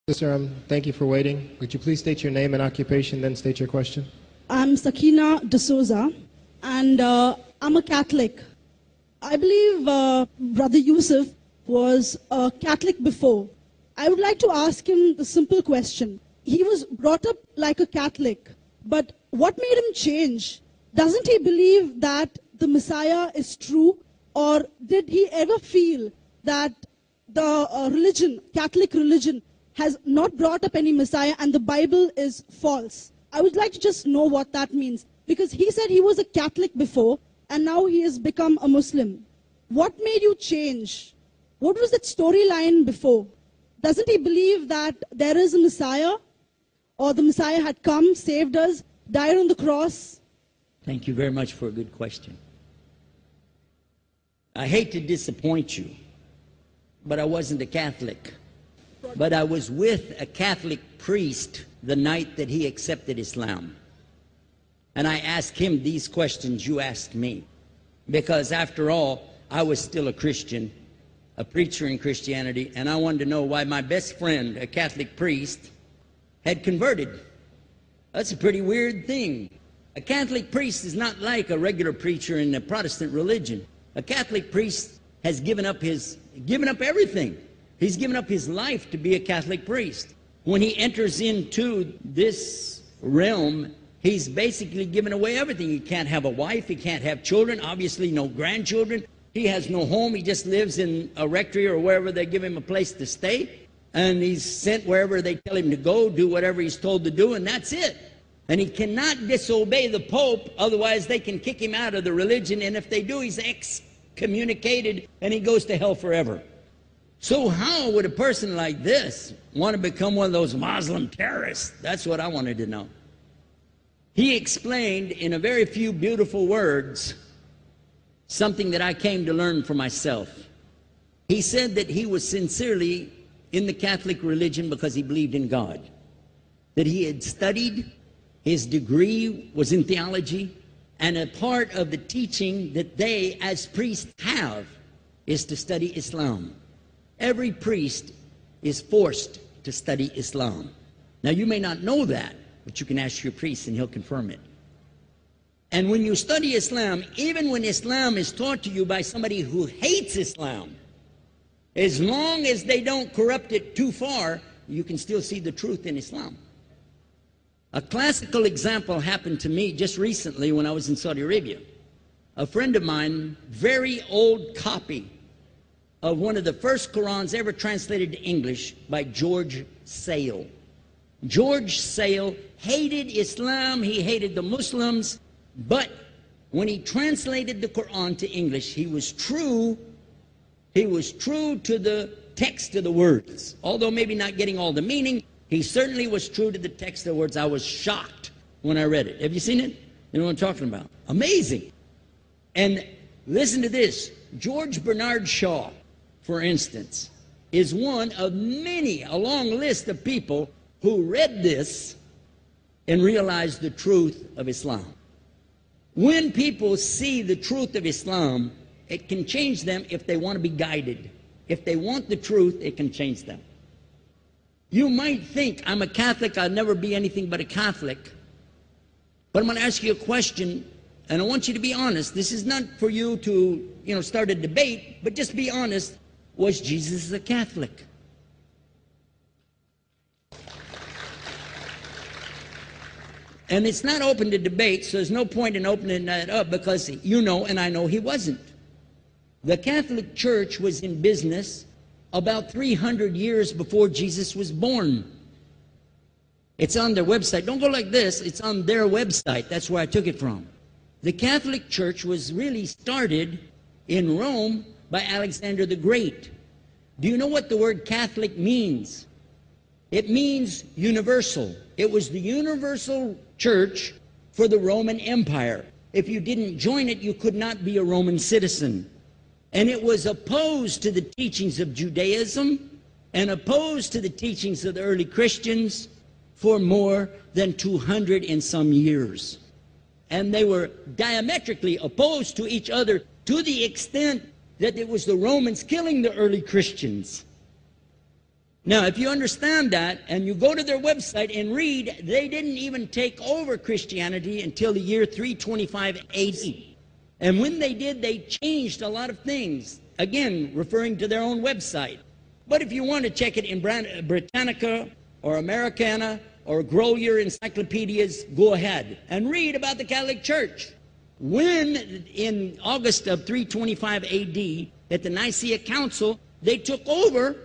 Sister, thank you for waiting. Would you please state your name and occupation, then state your question? I'm Sakina D'Souza, and I'm a Catholic. I believe Brother Yusuf was a Catholic before. I would like to ask him the simple question. He was brought up like a Catholic, but what made him change? Doesn't he believe that the Messiah is true, or did he ever feel that the religion, Catholic religion, has not brought up any Messiah and the Bible is false? I would like to just know what that means, because he said he was a Catholic before and now he has become a Muslim. What made you change? What was that storyline before? Doesn't he believe that there is a Messiah, or the Messiah had come, saved us, died on the cross? Thank you very much for a good question. I hate to disappoint you, but I wasn't a Catholic. But I was with a Catholic priest the night that he accepted Islam. And I asked him these questions you asked me. Because after all, I was still a Christian, a preacher in Christianity, and I wanted to know why my best friend, a Catholic priest, had converted. That's a pretty weird thing. A Catholic priest is not like a regular preacher in the Protestant religion. A Catholic priest has given up everything. He's given up his life to be a Catholic priest. When he enters into this realm, he's basically given away everything. He can't have a wife, he can't have children, obviously no grandchildren. He has no home, he just lives in a rectory or wherever they give him a place to stay. And he's sent wherever they tell him to go, do whatever he's told to do, and that's it. And he cannot disobey the Pope, otherwise they can kick him out of the religion, and if they do, he's excommunicated and he goes to hell forever. So how would a person like this want to become one of those Muslim terrorists? That's what I wanted to know. He explained in a very few beautiful words something that I came to learn for myself. He said that he was sincerely in the Catholic religion because he believed in God, that he had studied, his degree was in theology, and a part of the teaching that they as priests have is to study Islam. Every priest is forced to study Islam. Now, you may not know that, but you can ask your priest and he'll confirm it. And when you study Islam, even when Islam is taught to you by somebody who hates Islam, as long as they don't corrupt it too far, you can still see the truth in Islam. A classical example happened to me just recently when I was in Saudi Arabia. A friend of mine, very old copy of one of the first Qurans ever translated to English by George Sale. George Sale hated Islam, he hated the Muslims, but when he translated the Quran to English, he was true to the text of the words. Although maybe not getting all the meaning, he certainly was true to the text of the words. I was shocked when I read it. Have you seen it? You know what I'm talking about? Amazing. And listen to this. George Bernard Shaw, for instance, is one of many, a long list of people who read this and realized the truth of Islam. When people see the truth of Islam, it can change them if they want to be guided. If they want the truth, it can change them. You might think, I'm a Catholic, I'll never be anything but a Catholic. But I'm going to ask you a question, and I want you to be honest. This is not for you to, start a debate, but just be honest. Was Jesus a Catholic? And it's not open to debate, so there's no point in opening that up, because you know and I know he wasn't. The Catholic Church was in business about 300 years before Jesus was born. It's on their website. Don't go like this. It's on their website. That's where I took it from. The Catholic Church was really started in Rome by Alexander the Great. Do you know what the word Catholic means? It means universal. It was the universal church for the Roman Empire. If you didn't join it, you could not be a Roman citizen. And it was opposed to the teachings of Judaism and opposed to the teachings of the early Christians for more than 200 and some years. And they were diametrically opposed to each other to the extent that it was the Romans killing the early Christians. Now, if you understand that, and you go to their website and read, they didn't even take over Christianity until the year 325 AD. And when they did, they changed a lot of things, again, referring to their own website. But if you want to check it in Britannica or Americana or grow your encyclopedias, go ahead and read about the Catholic Church. When, in August of 325 AD, at the Nicaea Council, they took over,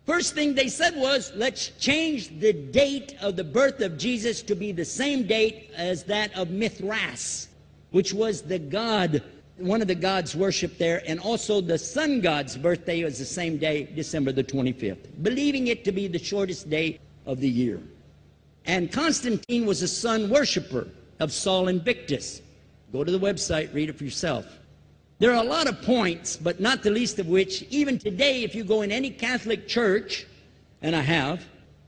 first thing they said was, let's change the date of the birth of Jesus to be the same date as that of Mithras, which was the god, one of the gods worshipped there, and also the sun god's birthday was the same day, December the 25th, believing it to be the shortest day of the year. And Constantine was a sun worshiper of Sol Invictus. Go to the website, read it for yourself. There are a lot of points, but not the least of which, even today, if you go in any Catholic church, and I have,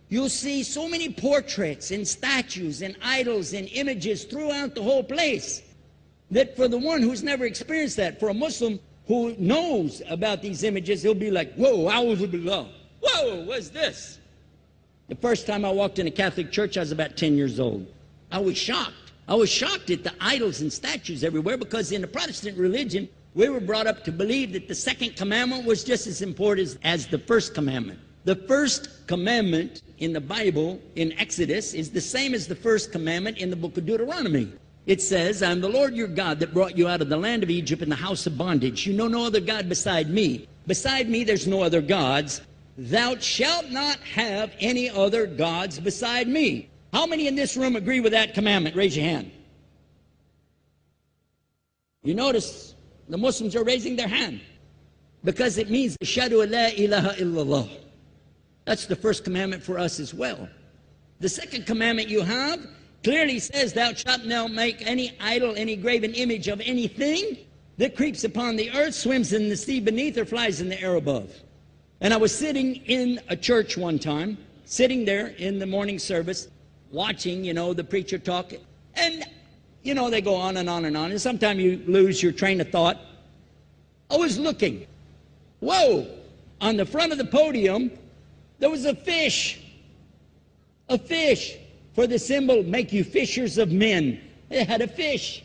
you'll see so many portraits and statues and idols and images throughout the whole place, that for the one who's never experienced that, for a Muslim who knows about these images, he'll be like, whoa, a'udhu billah. Whoa, what's this? The first time I walked in a Catholic church, I was about 10 years old. I was shocked. I was shocked at the idols and statues everywhere, because in the Protestant religion, we were brought up to believe that the second commandment was just as important as the first commandment. The first commandment in the Bible, in Exodus, is the same as the first commandment in the book of Deuteronomy. It says, I am the Lord your God that brought you out of the land of Egypt in the house of bondage. You know no other God beside me. Beside me there's no other gods. Thou shalt not have any other gods beside me. How many in this room agree with that commandment? Raise your hand. You notice the Muslims are raising their hand, because it means Ashhadu an la ilaha illallah. That's the first commandment for us as well. The second commandment you have clearly says, thou shalt not make any idol, any graven image of anything that creeps upon the earth, swims in the sea beneath, or flies in the air above. And I was sitting in a church one time, sitting there in the morning service, watching, the preacher talk, and, they go on and on and on, and sometimes you lose your train of thought. I was looking. Whoa! On the front of the podium, there was a fish. A fish. For the symbol, make you fishers of men. It had a fish.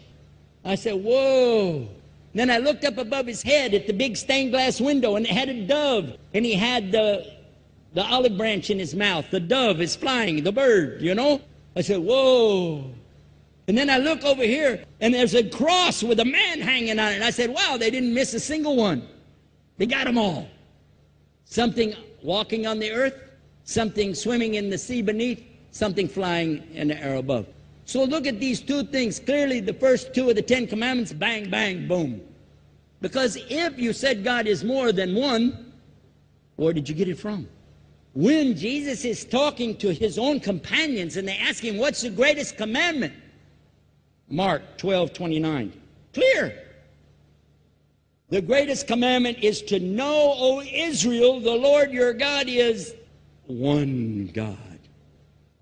I said, whoa. Then I looked up above his head at the big stained glass window, and it had a dove, and he had the olive branch in his mouth. The dove is flying, the bird, I said, whoa. And then I look over here, and there's a cross with a man hanging on it. I said, wow, they didn't miss a single one. They got them all. Something walking on the earth, something swimming in the sea beneath, something flying in the air above. So look at these two things. Clearly, the first two of the 10 commandments, bang, bang, boom. Because if you said God is more than one, where did you get it from? When Jesus is talking to his own companions and they ask him, what's the greatest commandment? Mark 12:29. Clear. The greatest commandment is to know, O Israel, the Lord your God is one God.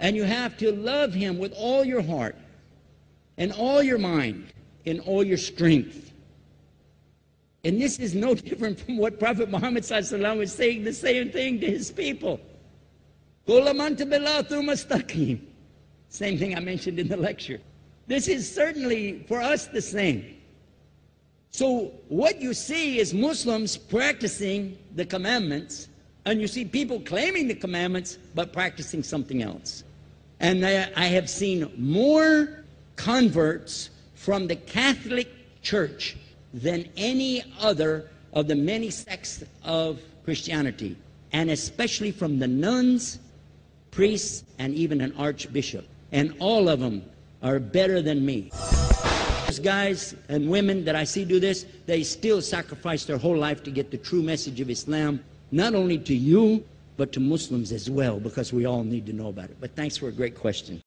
And you have to love him with all your heart and all your mind and all your strength. And this is no different from what Prophet Muhammad ﷺ was saying, the same thing to his people. Same thing I mentioned in the lecture. This is certainly for us the same. So what you see is Muslims practicing the commandments, and you see people claiming the commandments but practicing something else. And I have seen more converts from the Catholic Church than any other of the many sects of Christianity, and especially from the nuns, priests, and even an archbishop. And all of them are better than me. Those guys and women that I see do this, they still sacrifice their whole life to get the true message of Islam, not only to you, but to Muslims as well, because we all need to know about it. But thanks for a great question.